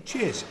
Cheers.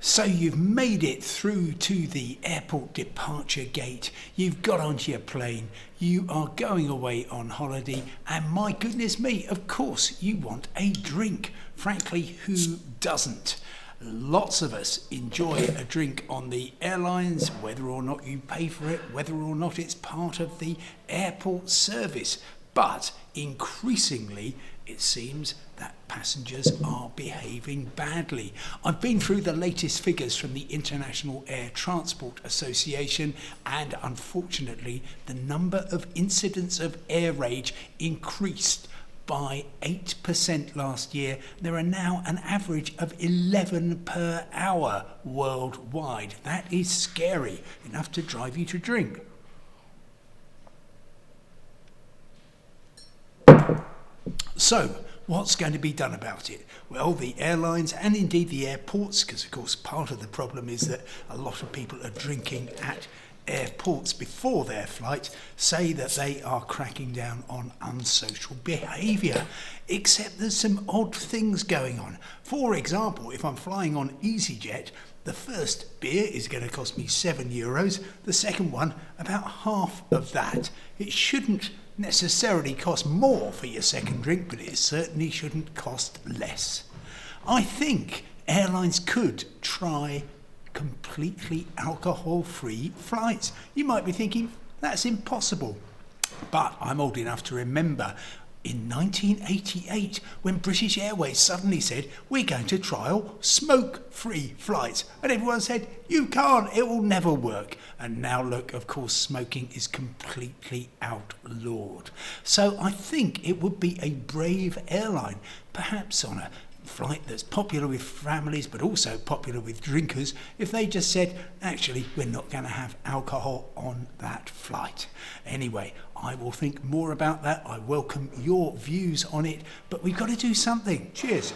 So you've made it through to the airport departure gate, you've got onto your plane, you are going away on holiday, and my goodness me, of course you want a drink. Frankly, who doesn't? Lots of us enjoy a drink on the airlines, whether or not you pay for it, whether or not it's part of the airport service. But increasingly, it seems that passengers are behaving badly. I've been through the latest figures from the International Air Transport Association, and unfortunately, the number of incidents of air rage increased by 8% last year. There are now an average of 11 per hour worldwide. That is scary, enough to drive you to drink. So, what's going to be done about it? Well, the airlines and indeed the airports, because of course part of the problem is that a lot of people are drinking at airports before their flight, say that they are cracking down on unsocial behaviour. Except there's some odd things going on. For example, if I'm flying on EasyJet, the first beer is going to cost me €7, the second one about half of that. It shouldn't necessarily cost more for your second drink, but it certainly shouldn't cost less. I think airlines could try completely alcohol-free flights. You might be thinking, that's impossible. But I'm old enough to remember in 1988 when British Airways suddenly said, we're going to trial smoke-free flights. And everyone said, you can't, it will never work. And now look, of course, smoking is completely outlawed. So I think it would be a brave airline, perhaps on a flight that's popular with families but also popular with drinkers, if they just said, actually, we're not going to have alcohol on that flight. Anyway, I will think more about that. I welcome your views on it, but we've got to do something. Cheers.